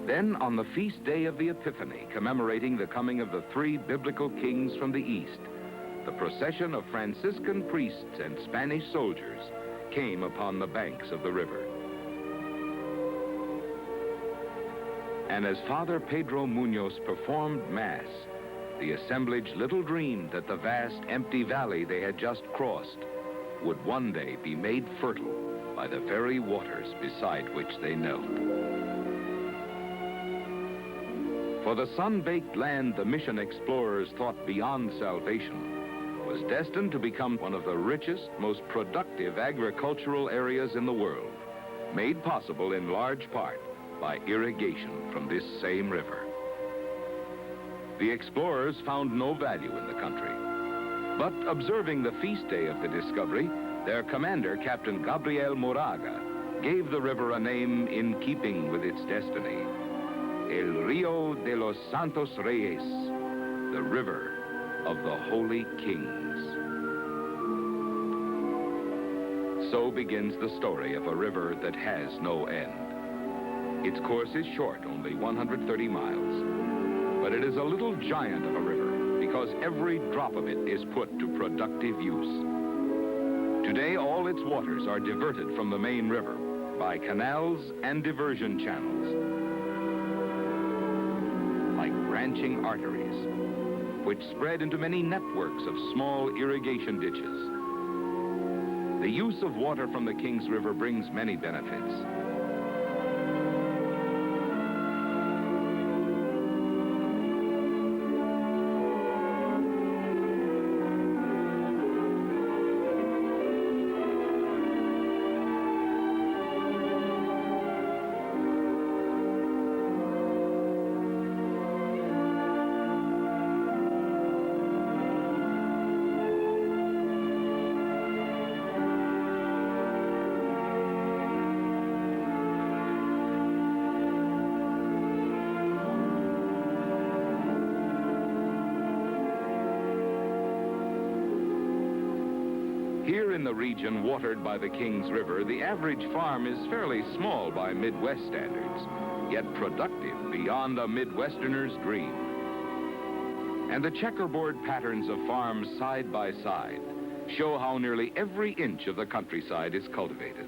Then, on the feast day of the Epiphany, commemorating the coming of the three biblical kings from the east, the procession of Franciscan priests and Spanish soldiers came upon the banks of the river. And as Father Pedro Munoz performed Mass, the assemblage little dreamed that the vast, empty valley they had just crossed would one day be made fertile by the very waters beside which they knelt. For the sun-baked land the mission explorers thought beyond salvation was destined to become one of the richest, most productive agricultural areas in the world, made possible in large part by irrigation from this same river. The explorers found no value in the country, but observing the feast day of the discovery, their commander, Captain Gabriel Moraga, gave the river a name in keeping with its destiny: El Rio de los Santos Reyes, the river of the Holy Kings. So begins the story of a river that has no end. Its course is short, only 130 miles, but it is a little giant of a river because every drop of it is put to productive use. Today, all its waters are diverted from the main river by canals and diversion channels, like branching arteries, which spread into many networks of small irrigation ditches. The use of water from the Kings River brings many benefits. Here in the region watered by the Kings River, the average farm is fairly small by Midwest standards, yet productive beyond a Midwesterner's dream. And the checkerboard patterns of farms side by side show how nearly every inch of the countryside is cultivated.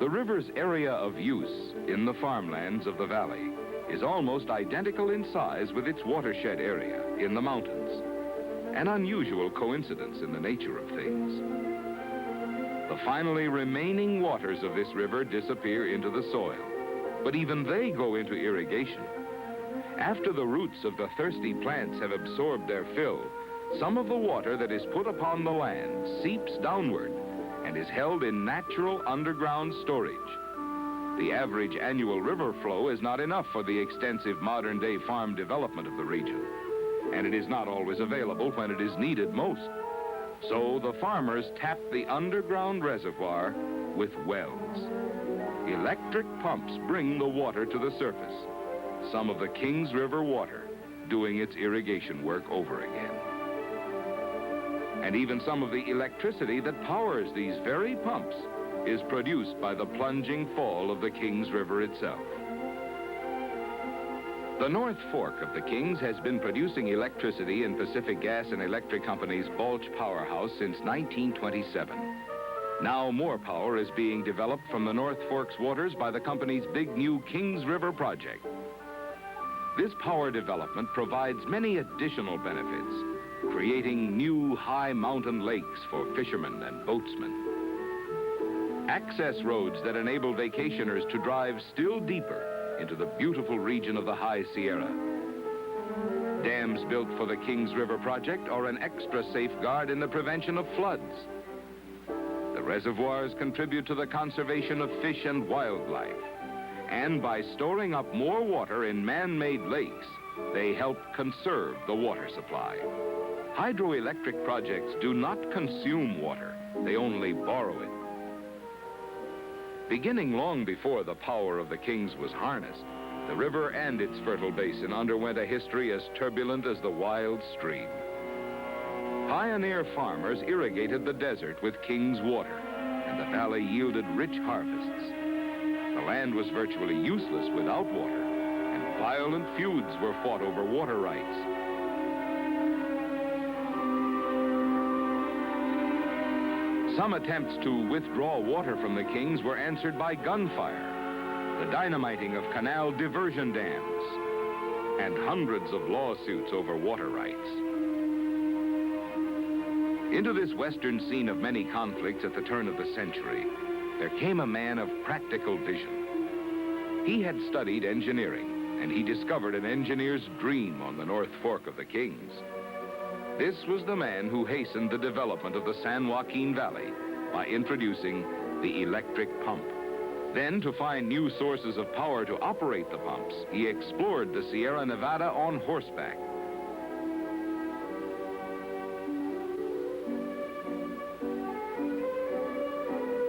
The river's area of use in the farmlands of the valley is almost identical in size with its watershed area in the mountains. An unusual coincidence in the nature of things. The finally remaining waters of this river disappear into the soil, but even they go into irrigation. After the roots of the thirsty plants have absorbed their fill, some of the water that is put upon the land seeps downward and is held in natural underground storage. The average annual river flow is not enough for the extensive modern-day farm development of the region, and it is not always available when it is needed most. So the farmers tap the underground reservoir with wells. Electric pumps bring the water to the surface, some of the Kings River water doing its irrigation work over again. And even some of the electricity that powers these very pumps is produced by the plunging fall of the Kings River itself. The North Fork of the Kings has been producing electricity in Pacific Gas and Electric Company's Balch powerhouse since 1927. Now more power is being developed from the North Fork's waters by the company's big new Kings River project. This power development provides many additional benefits, creating new high mountain lakes for fishermen and boatsmen. Access roads that enable vacationers to drive still deeper into the beautiful region of the High Sierra. Dams built for the Kings River project are an extra safeguard in the prevention of floods. The reservoirs contribute to the conservation of fish and wildlife, and by storing up more water in man-made lakes, they help conserve the water supply. Hydroelectric projects do not consume water, they only borrow it. Beginning long before the power of the Kings was harnessed, the river and its fertile basin underwent a history as turbulent as the wild stream. Pioneer farmers irrigated the desert with King's water, and the valley yielded rich harvests. The land was virtually useless without water, and violent feuds were fought over water rights. Some attempts to withdraw water from the kings were answered by gunfire, the dynamiting of canal diversion dams, and hundreds of lawsuits over water rights. Into this western scene of many conflicts at the turn of the century, there came a man of practical vision. He had studied engineering, and he discovered an engineer's dream on the North Fork of the Kings. This was the man who hastened the development of the San Joaquin Valley by introducing the electric pump. Then, to find new sources of power to operate the pumps, he explored the Sierra Nevada on horseback.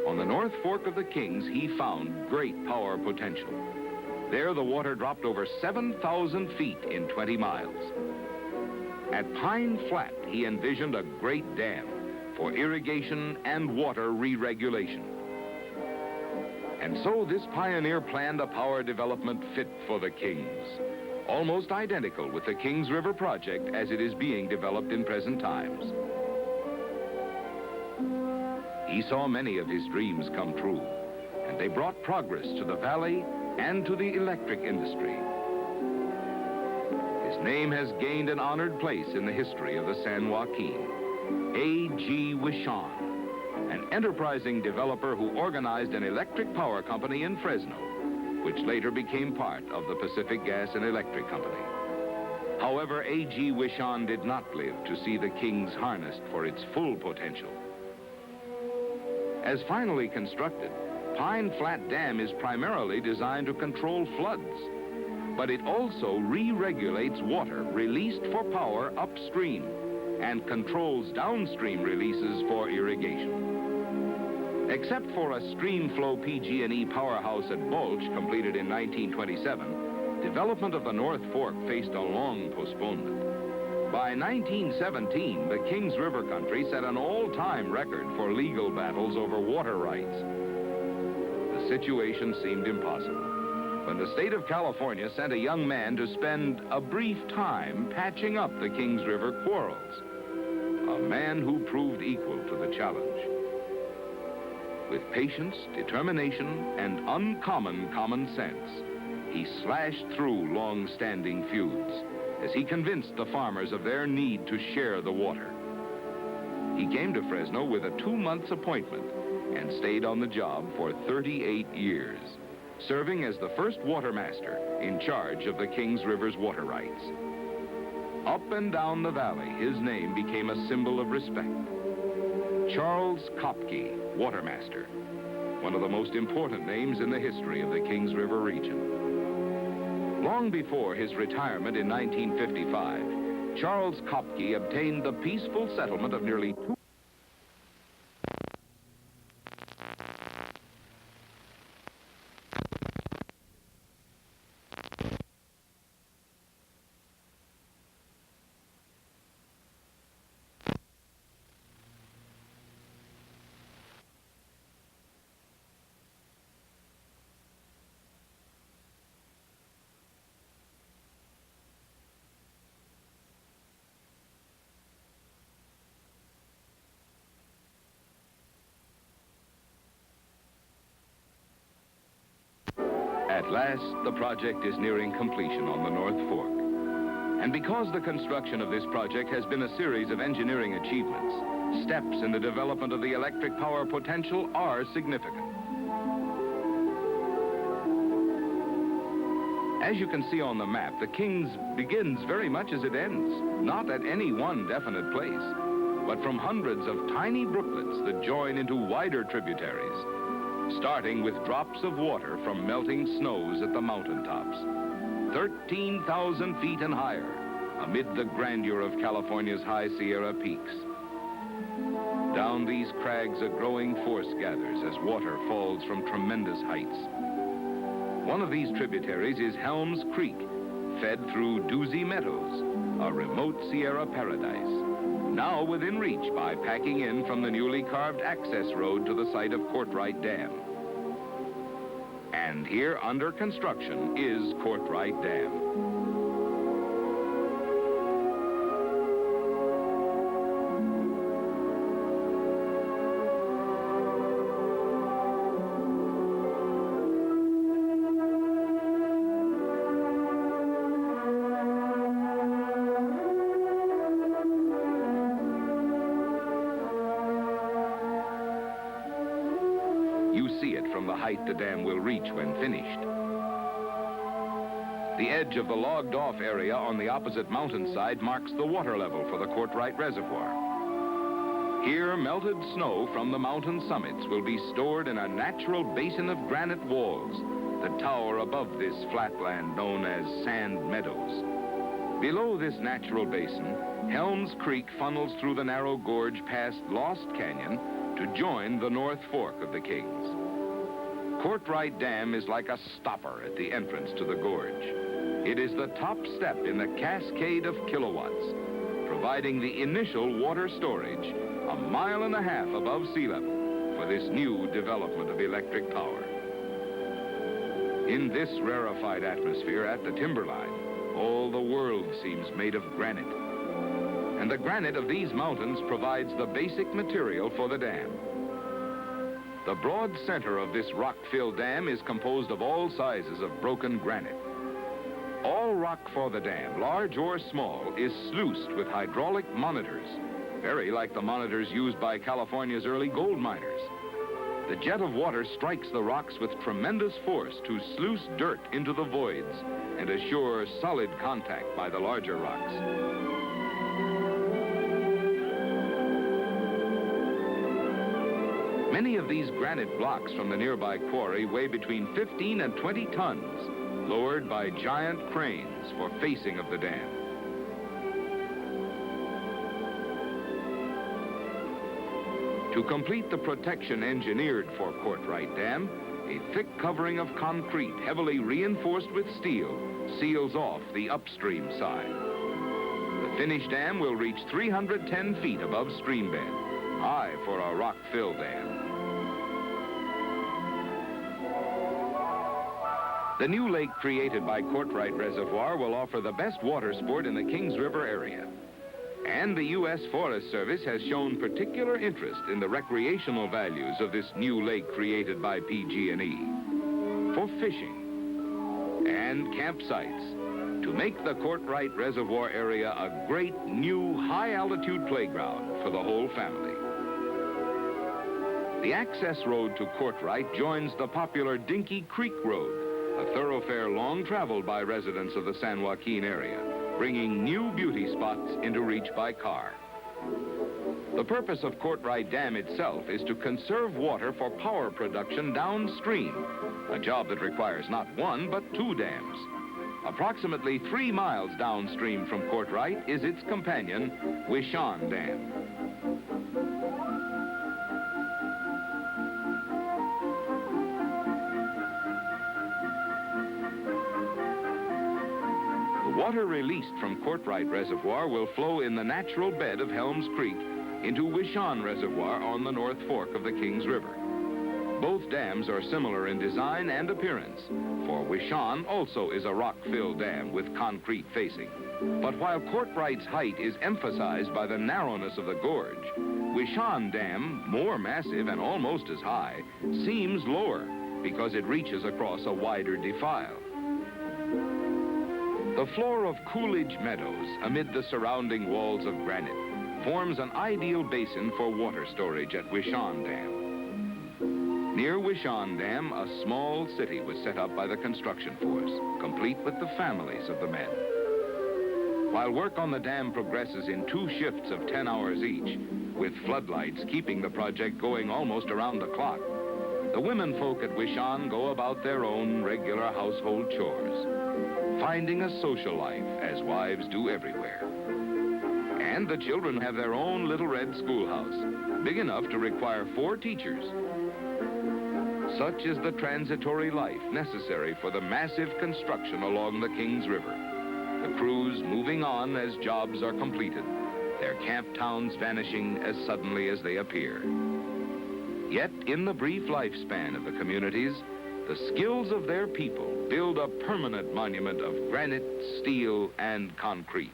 On the North Fork of the Kings, he found great power potential. There, the water dropped over 7,000 feet in 20 miles. At Pine Flat, he envisioned a great dam for irrigation and water re-regulation. And so this pioneer planned a power development fit for the Kings, almost identical with the Kings River project as it is being developed in present times. He saw many of his dreams come true, and they brought progress to the valley and to the electric industry. His name has gained an honored place in the history of the San Joaquin. A.G. Wishon, an enterprising developer who organized an electric power company in Fresno, which later became part of the Pacific Gas and Electric Company. However, A.G. Wishon did not live to see the Kings harnessed for its full potential. As finally constructed, Pine Flat Dam is primarily designed to control floods, but it also re-regulates water released for power upstream and controls downstream releases for irrigation. Except for a stream flow PG&E powerhouse at Bulch completed in 1927, development of the North Fork faced a long postponement. By 1917, the Kings River country set an all-time record for legal battles over water rights. The situation seemed impossible when the state of California sent a young man to spend a brief time patching up the Kings River quarrels. A man who proved equal to the challenge. With patience, determination, and uncommon common sense, he slashed through long-standing feuds as he convinced the farmers of their need to share the water. He came to Fresno with a 2-month appointment and stayed on the job for 38 years, serving as the first water master in charge of the Kings River's water rights. Up and down the valley, his name became a symbol of respect. Charles Kopke, Watermaster, one of the most important names in the history of the Kings River region. Long before his retirement in 1955, Charles Kopke obtained the peaceful settlement of nearly 2. At last, the project is nearing completion on the North Fork. And because the construction of this project has been a series of engineering achievements, steps in the development of the electric power potential are significant. As you can see on the map, the Kings begins very much as it ends, not at any one definite place, but from hundreds of tiny brooklets that join into wider tributaries, starting with drops of water from melting snows at the mountaintops, 13,000 feet and higher, amid the grandeur of California's high Sierra peaks. Down these crags, a growing force gathers as water falls from tremendous heights. One of these tributaries is Helms Creek, fed through Doozy Meadows, a remote Sierra paradise, now within reach by packing in from the newly carved access road to the site of Courtright Dam. And here under construction is Courtright Dam. You see it from the height the dam will reach when finished. The edge of the logged-off area on the opposite mountainside marks the water level for the Courtright Reservoir. Here, melted snow from the mountain summits will be stored in a natural basin of granite walls that tower above this flatland known as Sand Meadows. Below this natural basin, Helms Creek funnels through the narrow gorge past Lost Canyon to join the North Fork of the Kings. Courtright Dam is like a stopper at the entrance to the gorge. It is the top step in the cascade of kilowatts, providing the initial water storage 1.5 miles above sea level for this new development of electric power. In this rarefied atmosphere at the timberline, all the world seems made of granite. And the granite of these mountains provides the basic material for the dam. The broad center of this rock-filled dam is composed of all sizes of broken granite. All rock for the dam, large or small, is sluiced with hydraulic monitors, very like the monitors used by California's early gold miners. The jet of water strikes the rocks with tremendous force to sluice dirt into the voids and assure solid contact by the larger rocks. Many of these granite blocks from the nearby quarry weigh between 15 and 20 tons, lowered by giant cranes for facing of the dam. To complete the protection engineered for Courtright Dam, a thick covering of concrete heavily reinforced with steel seals off the upstream side. The finished dam will reach 310 feet above stream bed, high for a rock-filled dam. The new lake created by Courtright Reservoir will offer the best water sport in the Kings River area. And the U.S. Forest Service has shown particular interest in the recreational values of this new lake created by PG&E for fishing and campsites to make the Courtright Reservoir area a great new high-altitude playground for the whole family. The access road to Courtright joins the popular Dinky Creek Road, a thoroughfare long traveled by residents of the San Joaquin area, bringing new beauty spots into reach by car. The purpose of Courtright Dam itself is to conserve water for power production downstream, a job that requires not one, but 2 dams. Approximately 3 miles downstream from Courtright is its companion, Wishon Dam. Water released from Courtright Reservoir will flow in the natural bed of Helms Creek into Wishon Reservoir on the North Fork of the Kings River. Both dams are similar in design and appearance, for Wishon also is a rock-filled dam with concrete facing. But while Courtright's height is emphasized by the narrowness of the gorge, Wishon Dam, more massive and almost as high, seems lower because it reaches across a wider defile. The floor of Coolidge Meadows, amid the surrounding walls of granite, forms an ideal basin for water storage at Wishon Dam. Near Wishon Dam, a small city was set up by the construction force, complete with the families of the men. While work on the dam progresses in 2 shifts of 10 hours each, with floodlights keeping the project going almost around the clock, the womenfolk at Wishon go about their own regular household chores, finding a social life, as wives do everywhere. And the children have their own little red schoolhouse, big enough to require 4 teachers. Such is the transitory life necessary for the massive construction along the Kings River. The crews moving on as jobs are completed, their camp towns vanishing as suddenly as they appear. Yet, in the brief lifespan of the communities, the skills of their people build a permanent monument of granite, steel, and concrete.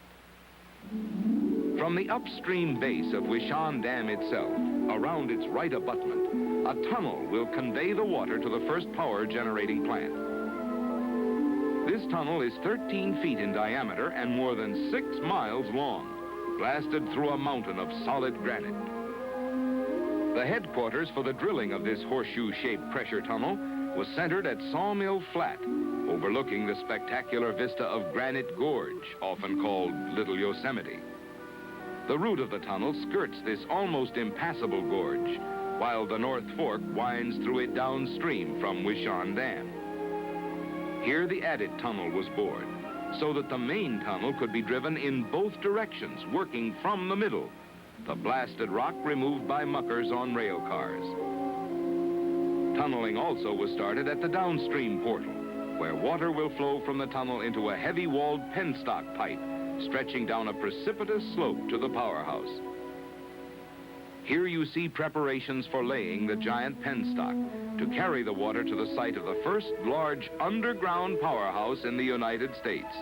From the upstream base of Wishon Dam itself, around its right abutment, a tunnel will convey the water to the first power generating plant. This tunnel is 13 feet in diameter and more than 6 miles long, blasted through a mountain of solid granite. The headquarters for the drilling of this horseshoe-shaped pressure tunnel was centered at Sawmill Flat, overlooking the spectacular vista of Granite Gorge, often called Little Yosemite. The route of the tunnel skirts this almost impassable gorge, while the North Fork winds through it downstream from Wishon Dam. Here the adit tunnel was bored, so that the main tunnel could be driven in both directions, working from the middle, the blasted rock removed by muckers on rail cars. Tunneling also was started at the downstream portal, where water will flow from the tunnel into a heavy-walled penstock pipe stretching down a precipitous slope to the powerhouse. Here you see preparations for laying the giant penstock to carry the water to the site of the first large underground powerhouse in the United States,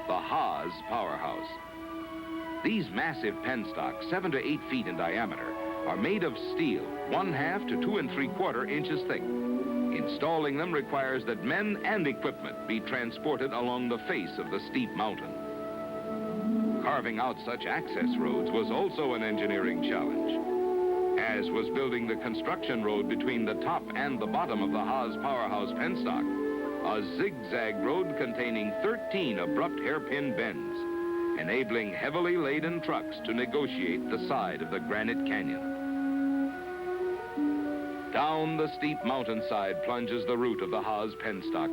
the Haas Powerhouse. These massive penstocks, 7 to 8 feet in diameter, are made of steel, 1/2 to 2 3/4 inches thick. Installing them requires that men and equipment be transported along the face of the steep mountain. Carving out such access roads was also an engineering challenge, as was building the construction road between the top and the bottom of the Haas Powerhouse penstock, a zigzag road containing 13 abrupt hairpin bends, enabling heavily laden trucks to negotiate the side of the granite canyon. Down the steep mountainside plunges the route of the Haas penstock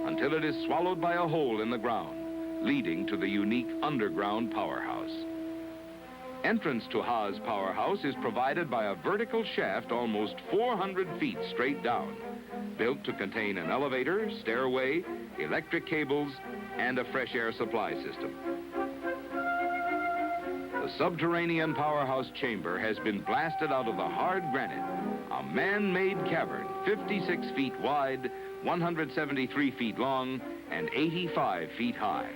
until it is swallowed by a hole in the ground, leading to the unique underground powerhouse. Entrance to Haas Powerhouse is provided by a vertical shaft almost 400 feet straight down, built to contain an elevator, stairway, electric cables, and a fresh air supply system. The subterranean powerhouse chamber has been blasted out of the hard granite, a man-made cavern 56 feet wide, 173 feet long, and 85 feet high.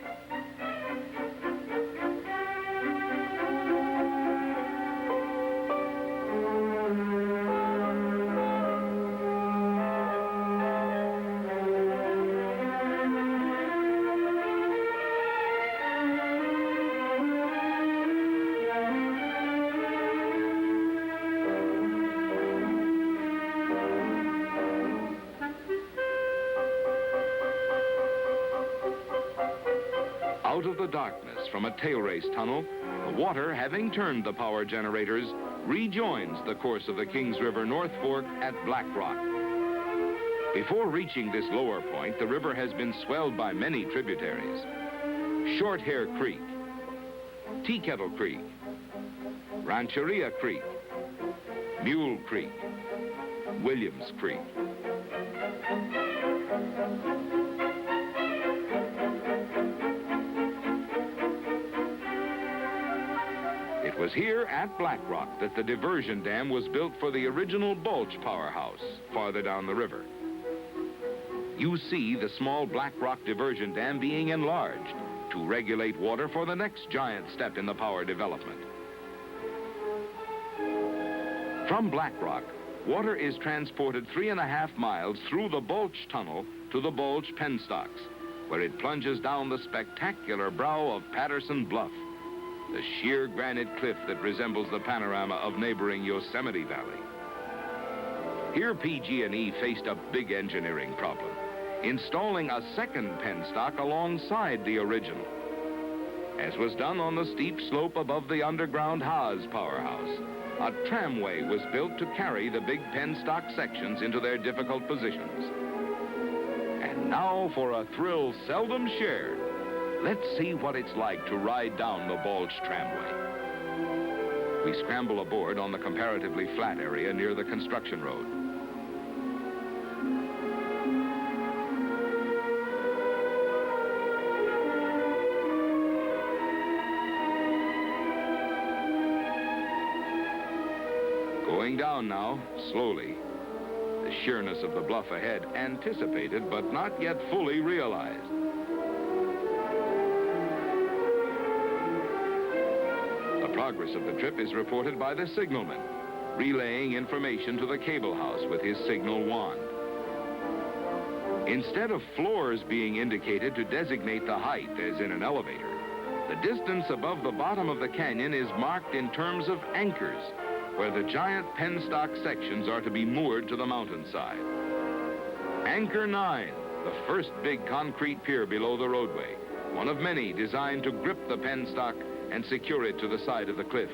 Out of the darkness from a tail race tunnel, the water, having turned the power generators, rejoins the course of the Kings River North Fork at Black Rock. Before reaching this lower point, the river has been swelled by many tributaries: Short Hair Creek, Tea Kettle Creek, Rancheria Creek, Mule Creek, Williams Creek. It was here at Black Rock that the diversion dam was built for the original Bulge powerhouse, farther down the river. You see the small Black Rock diversion dam being enlarged to regulate water for the next giant step in the power development. From Black Rock, water is transported 3.5 miles through the Bulge tunnel to the Bulge penstocks, where it plunges down the spectacular brow of Patterson Bluff, the sheer granite cliff that resembles the panorama of neighboring Yosemite Valley. Here PG&E faced a big engineering problem, installing a second penstock alongside the original. As was done on the steep slope above the underground Haas powerhouse, a tramway was built to carry the big penstock sections into their difficult positions. And now for a thrill seldom shared, let's see what it's like to ride down the Bulge tramway. We scramble aboard on the comparatively flat area near the construction road. Going down now, slowly. The The sheerness of the bluff ahead anticipated but not yet fully realized. The progress of the trip is reported by the signalman, relaying information to the cable house with his signal wand. Instead of floors being indicated to designate the height as in an elevator, the distance above the bottom of the canyon is marked in terms of anchors, where the giant penstock sections are to be moored to the mountainside. Anchor 9, the first big concrete pier below the roadway, one of many designed to grip the penstock and secure it to the side of the cliff.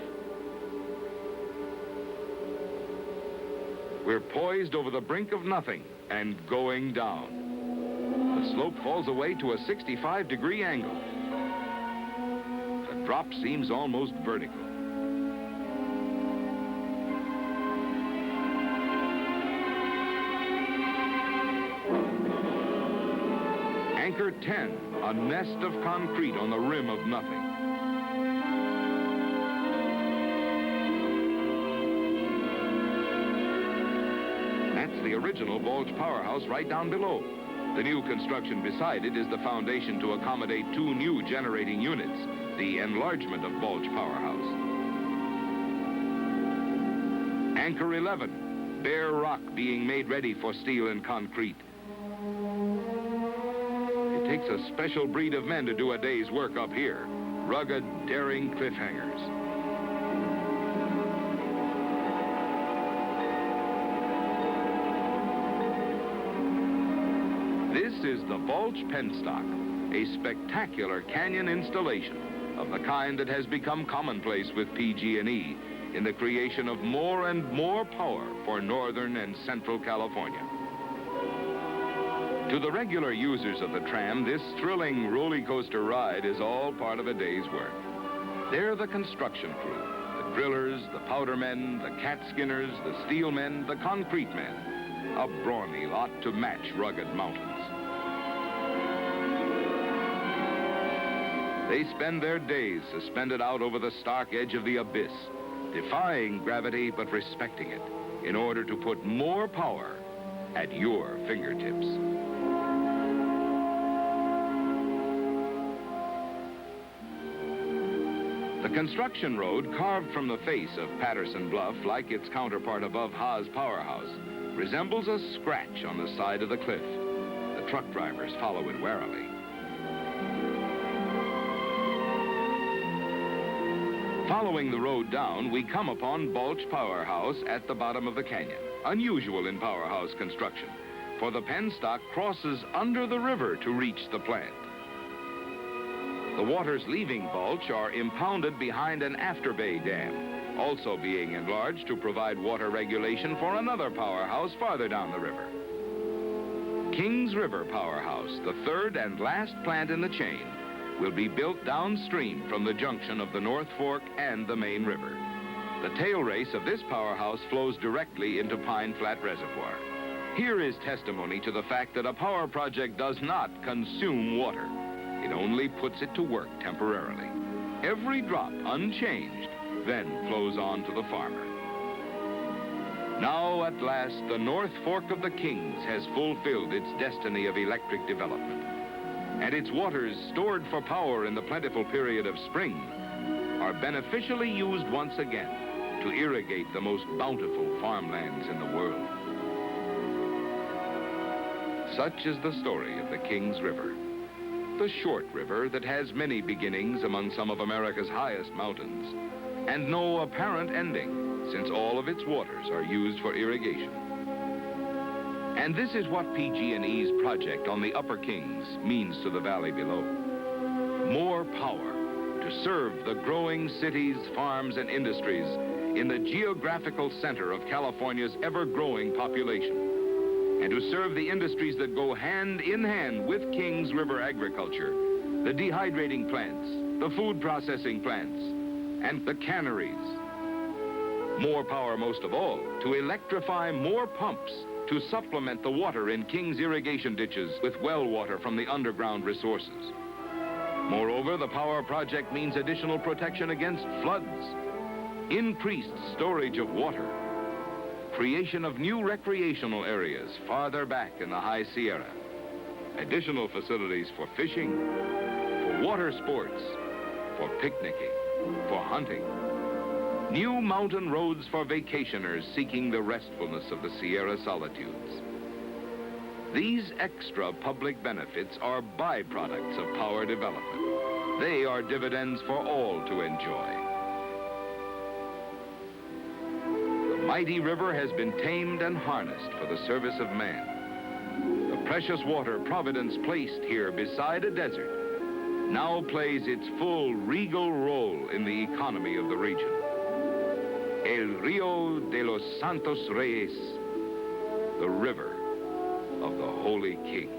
We're poised over the brink of nothing and going down. The slope falls away to a 65-degree angle. The drop seems almost vertical. Anchor 10, a nest of concrete on the rim of nothing. That's the original Bulge powerhouse right down below. The new construction beside it is the foundation to accommodate 2 new generating units, the enlargement of Bulge powerhouse. Anchor 11, bare rock being made ready for steel and concrete. It takes a special breed of men to do a day's work up here. Rugged, daring cliffhangers. This is the Bulge Penstock, a spectacular canyon installation of the kind that has become commonplace with PG&E in the creation of more and more power for northern and central California. To the regular users of the tram, this thrilling roller coaster ride is all part of a day's work. They're the construction crew, the drillers, the powder men, the cat skinners, the steel men, the concrete men. A brawny lot to match rugged mountains. They spend their days suspended out over the stark edge of the abyss, defying gravity but respecting it, in order to put more power at your fingertips. The construction road, carved from the face of Patterson Bluff like its counterpart above Haas Powerhouse, resembles a scratch on the side of the cliff. The truck drivers follow it warily. Following the road down, we come upon Bulge Powerhouse at the bottom of the canyon. Unusual in powerhouse construction, for the penstock crosses under the river to reach the plant. The waters leaving Bulge are impounded behind an afterbay dam, also being enlarged to provide water regulation for another powerhouse farther down the river. Kings River Powerhouse, the third and last plant in the chain, will be built downstream from the junction of the North Fork and the main river. The tail race of this powerhouse flows directly into Pine Flat Reservoir. Here is testimony to the fact that a power project does not consume water. It only puts it to work temporarily. Every drop, unchanged, then flows on to the farmer. Now, at last, the North Fork of the Kings has fulfilled its destiny of electric development. And its waters, stored for power in the plentiful period of spring, are beneficially used once again to irrigate the most bountiful farmlands in the world. Such is the story of the Kings River, the short river that has many beginnings among some of America's highest mountains, and no apparent ending, since all of its waters are used for irrigation. And this is what PG&E's project on the Upper Kings means to the valley below. More power to serve the growing cities, farms, and industries in the geographical center of California's ever-growing population, and to serve the industries that go hand in hand with Kings River agriculture, the dehydrating plants, the food processing plants, and the canneries. More power, most of all, to electrify more pumps to supplement the water in King's irrigation ditches with well water from the underground resources. Moreover, the power project means additional protection against floods, increased storage of water, creation of new recreational areas farther back in the High Sierra, additional facilities for fishing, for water sports, for picnicking, for hunting, new mountain roads for vacationers seeking the restfulness of the Sierra solitudes. These extra public benefits are byproducts of power development. They are dividends for all to enjoy. The mighty river has been tamed and harnessed for the service of man. The precious water Providence placed here beside a desert now plays its full regal role in the economy of the region. El Rio de los Santos Reyes, the river of the Holy King.